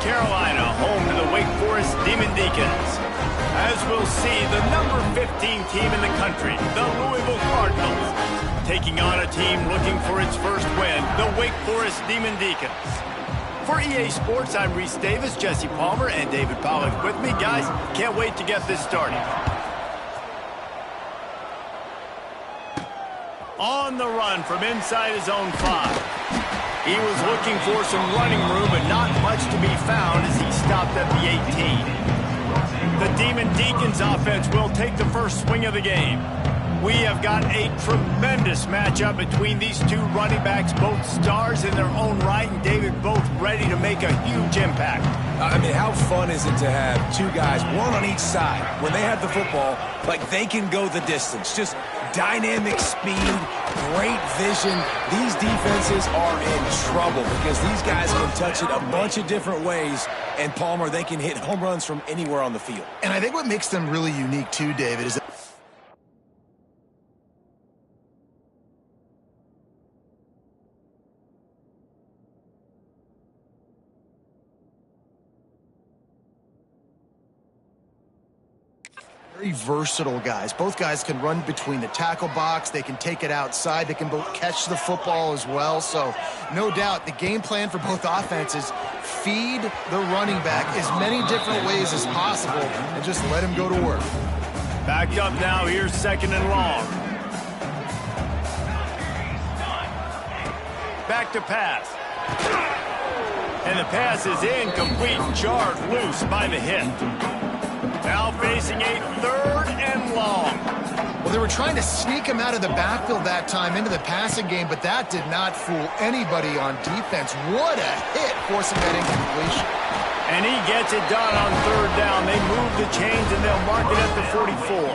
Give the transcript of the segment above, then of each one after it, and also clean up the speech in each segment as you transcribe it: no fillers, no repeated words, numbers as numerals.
Carolina, home to the Wake Forest Demon Deacons. As we'll see, the number 15 team in the country, the Louisville Cardinals, taking on a team looking for its first win, the Wake Forest Demon Deacons. For EA Sports, I'm Reese Davis, Jesse Palmer, and David Pollack with me. Guys, can't wait to get this started. On the run from inside his own 5. He was looking for some running room, but not much to be found as he stopped at the 18. The Demon Deacons offense will take the first swing of the game. We have got a tremendous matchup between these two running backs, both stars in their own right, and David, both ready to make a huge impact. I mean, how fun is it to have two guys, one on each side, when they have the football, like they can go the distance. Just dynamic speed, great vision. These defenses are in trouble because these guys can touch it a bunch of different ways, and Palmer, they can hit home runs from anywhere on the field. And I think what makes them really unique too, David, is that very versatile guys. Both guys can run between the tackle box. They can take it outside. They can both catch the football as well. So no doubt the game plan for both offenses, feed the running back as many different ways as possible and just let him go to work. Backed up now. Here's second and long. Back to pass. And the pass is incomplete, jarred loose by the hit. Now facing a third and long. Well, they were trying to sneak him out of the backfield that time into the passing game, but that did not fool anybody on defense. What a hit, forcing that incompletion. And he gets it done on third down. They move the chains, and they'll mark it at the 44.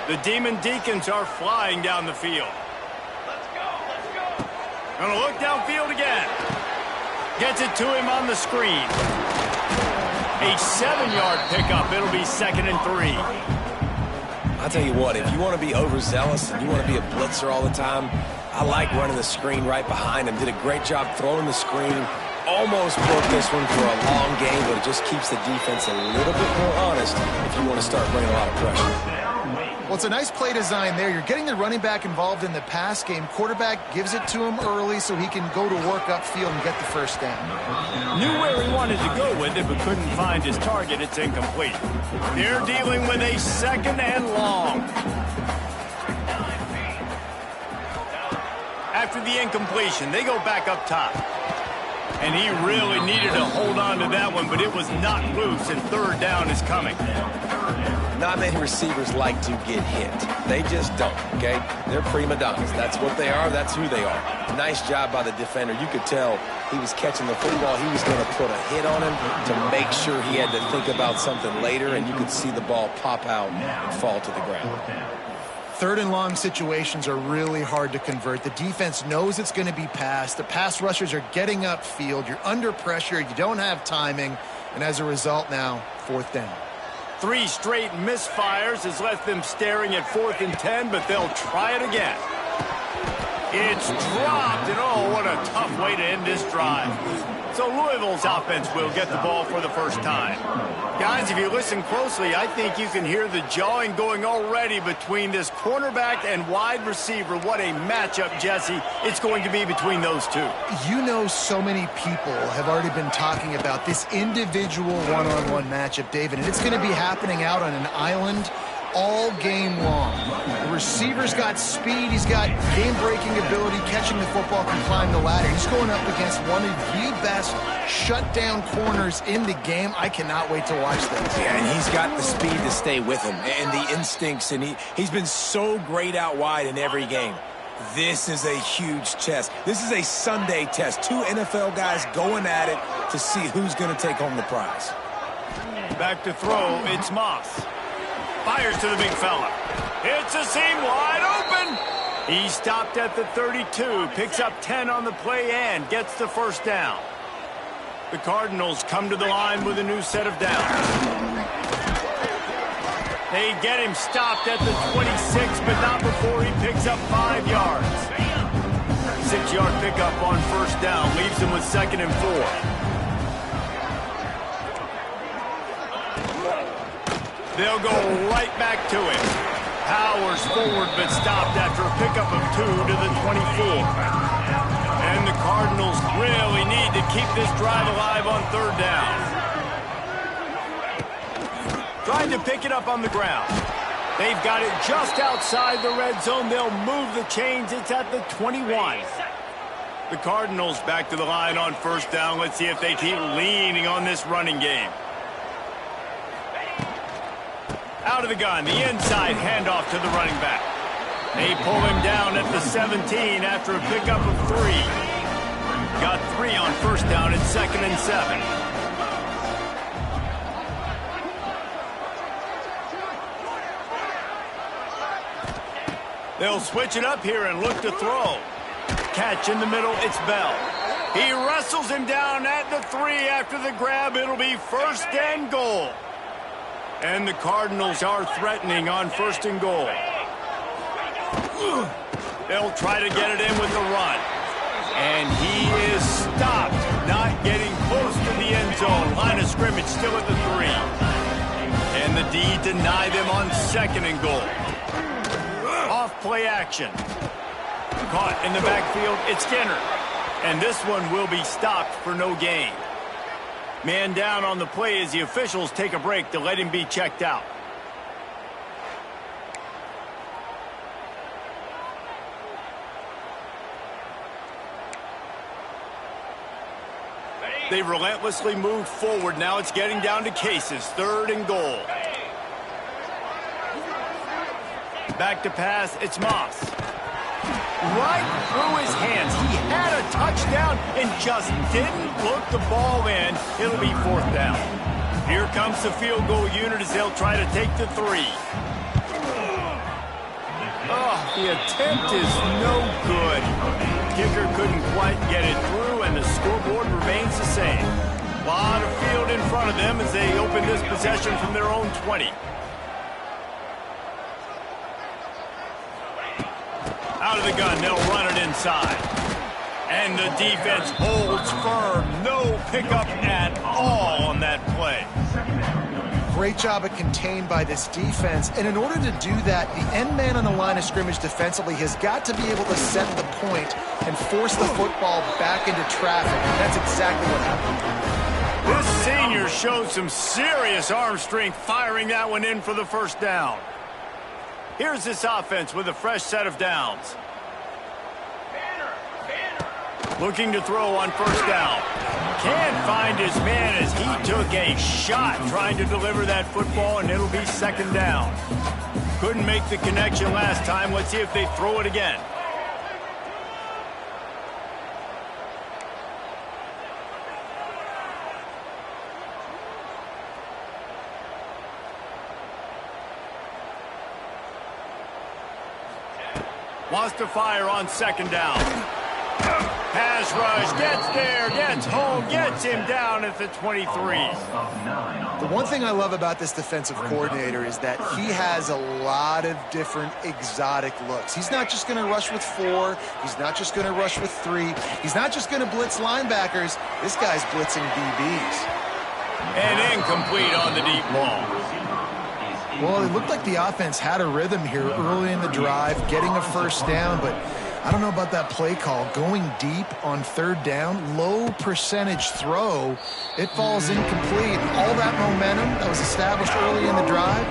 The Demon Deacons are flying down the field. Let's go, let's go. Gonna look downfield again. Gets it to him on the screen. A 7-yard pickup. It'll be 2nd and 3. I'll tell you what, if you want to be overzealous and you want to be a blitzer all the time, I like running the screen right behind him. Did a great job throwing the screen. Almost broke this one for a long game, but it just keeps the defense a little bit more honest if you want to start bringing a lot of pressure. Well, it's a nice play design there. You're getting the running back involved in the pass game. Quarterback gives it to him early so he can go to work upfield and get the first down. Knew where he wanted to go with it, but couldn't find his target. It's incomplete. They're dealing with a 2nd and long. After the incompletion, they go back up top. And he really needed to hold on to that one, but it was not loose, and third down is coming. Not many receivers like to get hit. They just don't, okay? They're prima donnas. That's what they are. That's who they are. Nice job by the defender. You could tell he was catching the football. He was going to put a hit on him to make sure he had to think about something later, and you could see the ball pop out and fall to the ground. 3rd and long situations are really hard to convert. The defense knows it's going to be passed. The pass rushers are getting upfield. You're under pressure. You don't have timing. And as a result now, 4th down. 3 straight misfires has left them staring at 4th and 10, but they'll try it again. It's dropped, and oh, what a tough way to end this drive. So Louisville's offense will get the ball for the first time. Guys, if you listen closely, I think you can hear the jawing going already between this cornerback and wide receiver. What a matchup, Jesse, it's going to be between those two. You know, so many people have already been talking about this individual one-on-one matchup, David, and it's going to be happening out on an island all game long. The receiver's got speed, he's got game-breaking ability, catching the football, can climb the ladder. He's going up against one of the best shutdown corners in the game. I cannot wait to watch this. Yeah, and he's got the speed to stay with him and the instincts, and he's been so great out wide in every game. This is a huge test. This is a Sunday test. 2 NFL guys going at it to see who's going to take home the prize. Back to throw, it's Moss. Fires to the big fella. It's a seam wide open. He stopped at the 32, picks up 10 on the play and gets the first down. The Cardinals come to the line with a new set of downs. They get him stopped at the 26, but not before he picks up 5 yards. 6-yard pickup on first down leaves him with 2nd and 4. They'll go right back to him. Powers forward, but stopped after a pickup of 2 to the 24. And the Cardinals really need to keep this drive alive on third down. Trying to pick it up on the ground. They've got it just outside the red zone. They'll move the chains. It's at the 21. The Cardinals back to the line on first down. Let's see if they keep leaning on this running game. Out of the gun, the inside handoff to the running back. They pull him down at the 17 after a pickup of 3. Got 3 on first down at 2nd and 7. They'll switch it up here and look to throw. Catch in the middle, it's Bell. He wrestles him down at the 3 after the grab. It'll be 1st and goal. And the Cardinals are threatening on 1st and goal. They'll try to get it in with the run. And he is stopped, not getting close to the end zone. Line of scrimmage still at the 3. And the D deny them on 2nd and goal. Off play action. Caught in the backfield, it's Skinner. And this one will be stopped for no gain. Man down on the play as the officials take a break to let him be checked out. They relentlessly move forward. Now it's getting down to cases. 3rd and goal. Back to pass, it's Moss. Right through his hands. He had a touchdown and just didn't look the ball in. It'll be 4th down. Here comes the field goal unit as they'll try to take the 3. Oh, the attempt is no good. Kicker couldn't quite get it through, and the scoreboard remains the same. A lot of field in front of them as they open this possession from their own 20. Out of the gun, they'll run it inside. And the defense holds firm. No pickup at all on that play. Great job of contained by this defense. And in order to do that, the end man on the line of scrimmage defensively has got to be able to set the point and force the football back into traffic. And that's exactly what happened. This senior showed some serious arm strength firing that one in for the 1st down. Here's this offense with a fresh set of downs. Looking to throw on 1st down. Can't find his man as he took a shot trying to deliver that football, and it'll be 2nd down. Couldn't make the connection last time. Let's see if they throw it again. Wants to fire on 2nd down. Pass rush, gets there, gets home, gets him down at the 23. The one thing I love about this defensive coordinator is that he has a lot of different exotic looks. He's not just going to rush with 4. He's not just going to rush with 3. He's not just going to blitz linebackers. This guy's blitzing DBs. And incomplete on the deep ball. Well, it looked like the offense had a rhythm here early in the drive, getting a 1st down, but I don't know about that play call. Going deep on 3rd down, low percentage throw, it falls incomplete. All that momentum that was established early in the drive,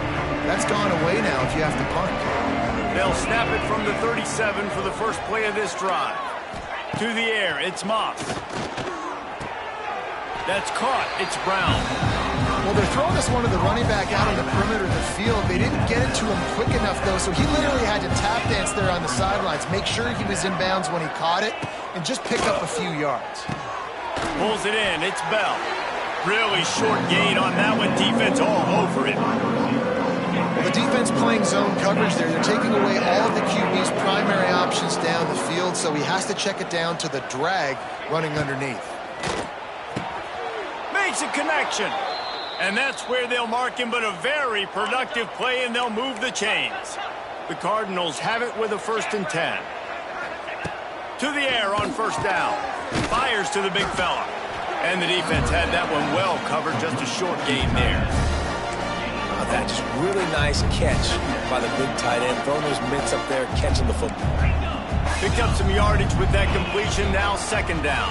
that's gone away now if you have to punt. They'll snap it from the 37 for the first play of this drive. To the air, it's Moss. That's caught, it's Brown. Well, they're throwing this one to the running back out on the perimeter of the field. They didn't get it to him quick enough, though, so he literally had to tap dance there on the sidelines, make sure he was in bounds when he caught it, and just pick up a few yards. Pulls it in, it's Bell. Really short gain on that one, defense all over it. The defense playing zone coverage there. They're taking away all of the QB's primary options down the field, so he has to check it down to the drag running underneath. Makes a connection. And that's where they'll mark him, but a very productive play, and they'll move the chains. The Cardinals have it with a 1st and 10. To the air on 1st down. Fires to the big fella. And the defense had that one well covered, just a short gain there. about that? Just really nice catch by the big tight end. Throwing those mitts up there, catching the football. Picked up some yardage with that completion. Now second down.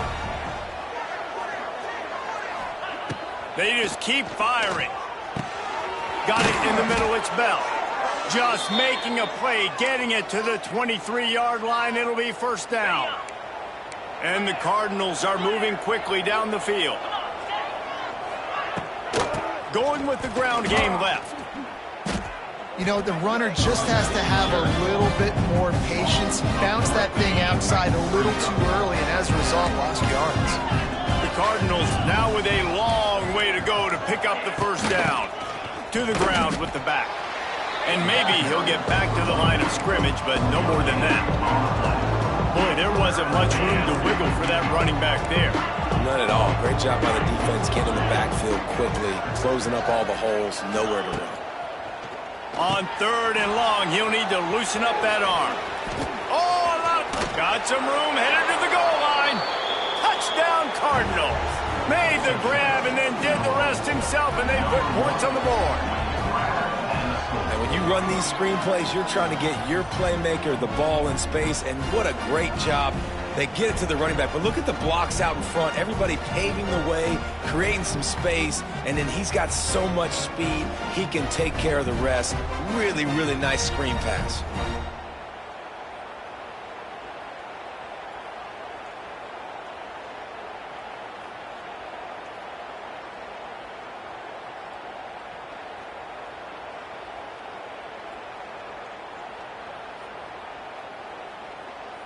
They just keep firing. Got it in the middle. It's Bell. Just making a play, getting it to the 23-yard line. It'll be first down. And the Cardinals are moving quickly down the field. Going with the ground game left. You know, the runner just has to have a little bit more patience. Bounce that thing outside a little too early, and as a result, lost yards. The Cardinals now with a long way to go to pick up the first down. To the ground with the back. And maybe he'll get back to the line of scrimmage, but no more than that. Boy, there wasn't much room to wiggle for that running back there. None at all. Great job by the defense getting in the backfield quickly, closing up all the holes, nowhere to run. On third and long, he'll need to loosen up that arm. Oh, got some room, headed to the goal line. Touchdown, Cardinals. Made the grab and then did the rest himself, and they put points on the board. And when you run these screenplays, you're trying to get your playmaker the ball in space, and what a great job. They get it to the running back, but look at the blocks out in front. Everybody paving the way, creating some space, and then he's got so much speed, he can take care of the rest. Really, really nice screen pass.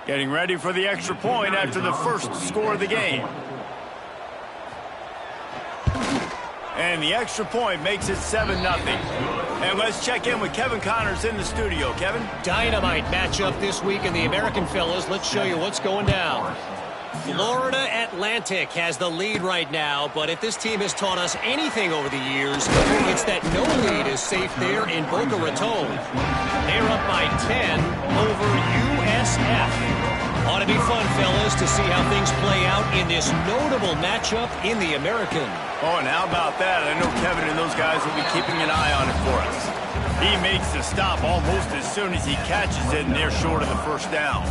Getting ready for the extra point after the first score of the game. And the extra point makes it 7-0. And let's check in with Kevin Connors in the studio. Kevin? Dynamite matchup this week in the American, fellas. Let's show you what's going down. Florida Atlantic has the lead right now, but if this team has taught us anything over the years, it's that no lead is safe there in Boca Raton. They're up by 10 over USF. Ought to be fun, fellas, to see how things play out in this notable matchup in the American. Oh, and how about that? I know Kevin and those guys will be keeping an eye on it for us. He makes the stop almost as soon as he catches it, and they're short of the first down.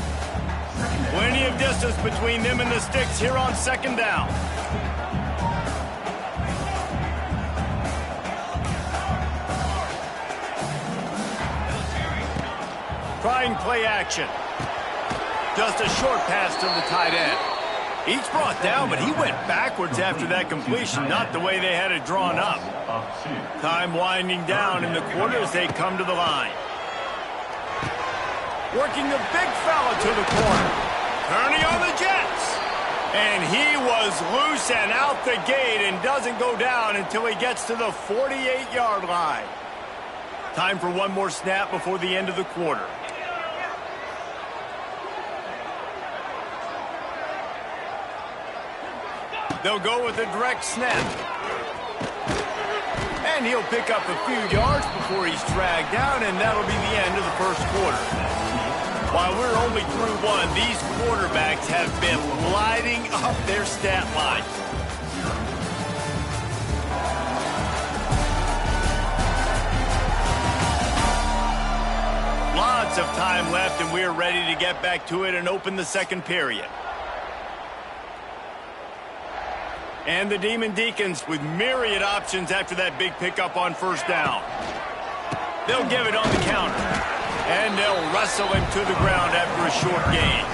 Plenty of distance between them and the sticks here on second down. Trying play action. Just a short pass to the tight end. Each brought down, but he went backwards after that completion, not the way they had it drawn up. Time winding down in the quarter as they come to the line. Working the big fella to the corner. Turning on the Jets. And he was loose and out the gate and doesn't go down until he gets to the 48-yard line. Time for one more snap before the end of the quarter. They'll go with a direct snap. And he'll pick up a few yards before he's dragged down, and that'll be the end of the first quarter. While we're only through one, these quarterbacks have been lighting up their stat line. Lots of time left, and we're ready to get back to it and open the second period. And the Demon Deacons with myriad options after that big pickup on first down. They'll give it on the counter. And they'll wrestle him to the ground after a short gain.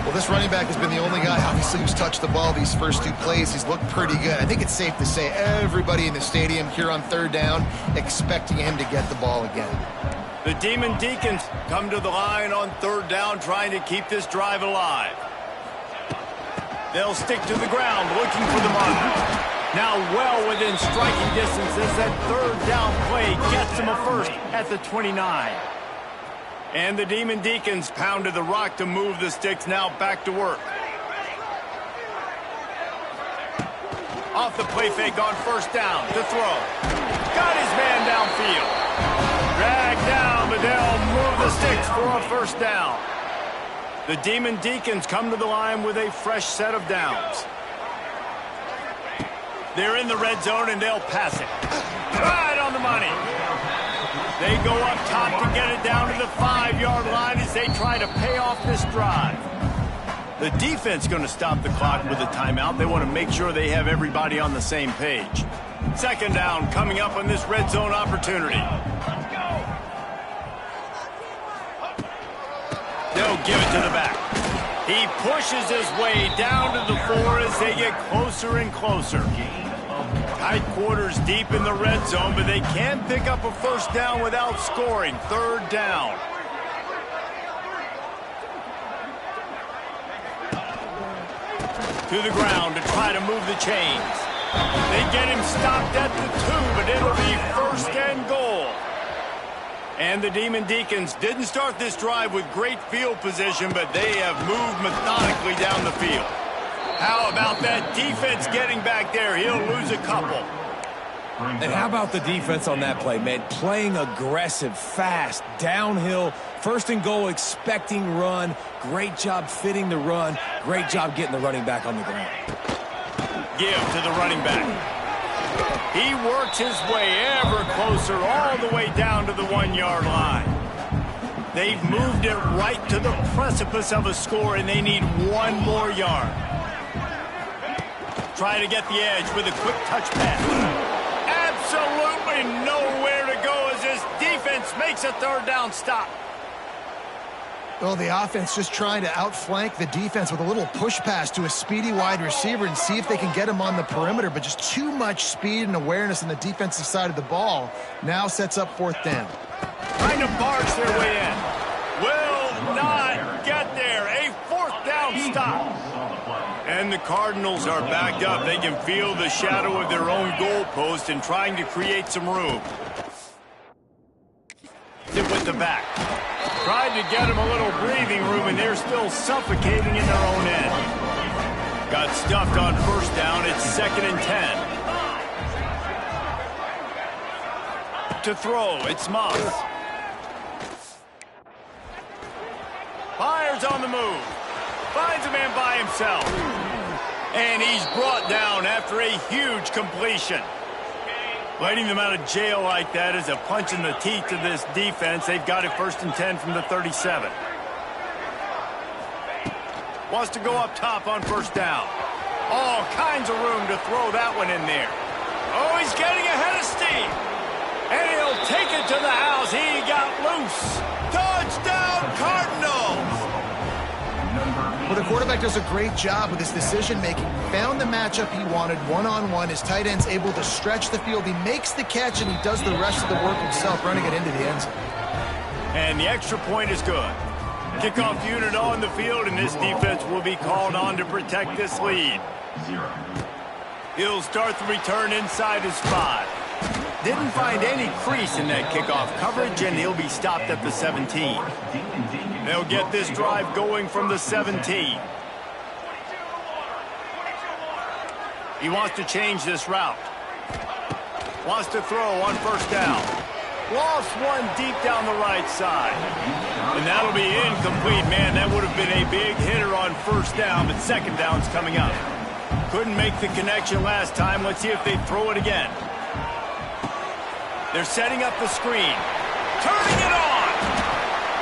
Well, this running back has been the only guy, obviously, who's touched the ball these first two plays. He's looked pretty good. I think it's safe to say everybody in the stadium here on third down expecting him to get the ball again. The Demon Deacons come to the line on third down, trying to keep this drive alive. They'll stick to the ground, looking for the mark. Now well within striking distance as that third down play gets him a first at the 29. And the Demon Deacons pounded the rock to move the sticks, now back to work. Off the play fake on first down to throw. Got his man downfield. Dragged down, but they'll move the sticks for a first down. The Demon Deacons come to the line with a fresh set of downs. They're in the red zone, and they'll pass it. Right on the the money. They go up top to get it down to the 5-yard line as they try to pay off this drive. The defense going to stop the clock with a timeout. They want to make sure they have everybody on the same page. Second down coming up on this red zone opportunity. They'll give it to the back. He pushes his way down to the 4 as they get closer and closer. Tight quarters deep in the red zone, but they can pick up a first down without scoring. Third down. To the ground to try to move the chains. They get him stopped at the 2, but it'll be first and goal. And the Demon Deacons didn't start this drive with great field position, but they have moved methodically down the field. How about that defense getting back there? He'll lose a couple. And how about the defense on that play, man? Playing aggressive, fast, downhill, first and goal, expecting run. Great job fitting the run. Great job getting the running back on the ground. Give to the running back. He works his way ever closer all the way down to the 1-yard line. They've moved it right to the precipice of a score, and they need one more yard. Try to get the edge with a quick touch pass. Absolutely nowhere to go as this defense makes a third down stop. Well, the offense just trying to outflank the defense with a little push pass to a speedy wide receiver and see if they can get him on the perimeter, but just too much speed and awareness on the defensive side of the ball. Now sets up fourth down. Trying to barge their way in. Will not get there. A fourth down stop. And the Cardinals are backed up. They can feel the shadow of their own goalpost and trying to create some room. With the back. Tried to get them a little breathing room, and they're still suffocating in their own end. Got stuffed on first down. It's 2nd and 10. To throw, it's Moss. Fires on the move. Finds a man by himself. And he's brought down after a huge completion. Letting them out of jail like that is a punch in the teeth to this defense. They've got it 1st and 10 from the 37. Wants to go up top on first down. All kinds of room to throw that one in there. Oh, he's getting ahead of steam. And he'll take it to the house. He got loose. Touchdown, Cardinals! Well, the quarterback does a great job with his decision-making. Found the matchup he wanted, one-on-one. His tight end's able to stretch the field. He makes the catch, and he does the rest of the work himself, running it into the end zone. And the extra point is good. Kickoff unit on the field, and this defense will be called on to protect this lead. He'll start the return inside his 5. Didn't find any crease in that kickoff coverage, and he'll be stopped at the 17. They'll get this drive going from the 17. He wants to change this route. Wants to throw on first down. Lost one deep down the right side. And that'll be incomplete. Man, that would have been a big hitter on first down, but second down's coming up. Couldn't make the connection last time. Let's see if they throw it again. They're setting up the screen. Turning it on!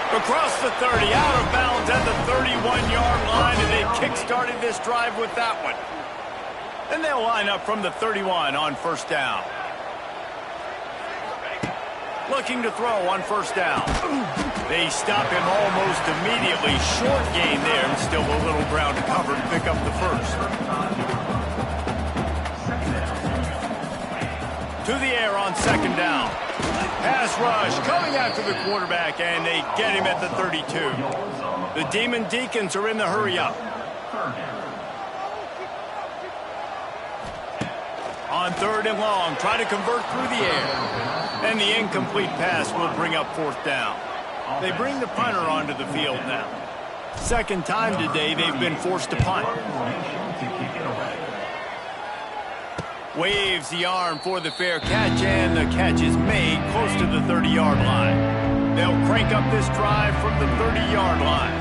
Across the 30, out of bounds at the 31-yard line, and they kick-started this drive with that one. And they'll line up from the 31 on first down. Looking to throw on first down. They stop him almost immediately. Short gain there, and still a little ground to cover to pick up the first. To the air on second down. Pass rush coming after the quarterback, and they get him at the 32. The Demon Deacons are in the hurry-up. On third and long, try to convert through the air. And the incomplete pass will bring up fourth down. They bring the punter onto the field now. Second time today they've been forced to punt. Waves the arm for the fair catch, and the catch is made close to the 30-yard line. They'll crank up this drive from the 30-yard line.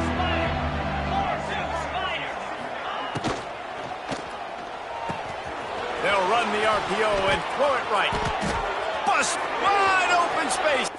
They'll run the RPO and throw it right. bust, wide open space.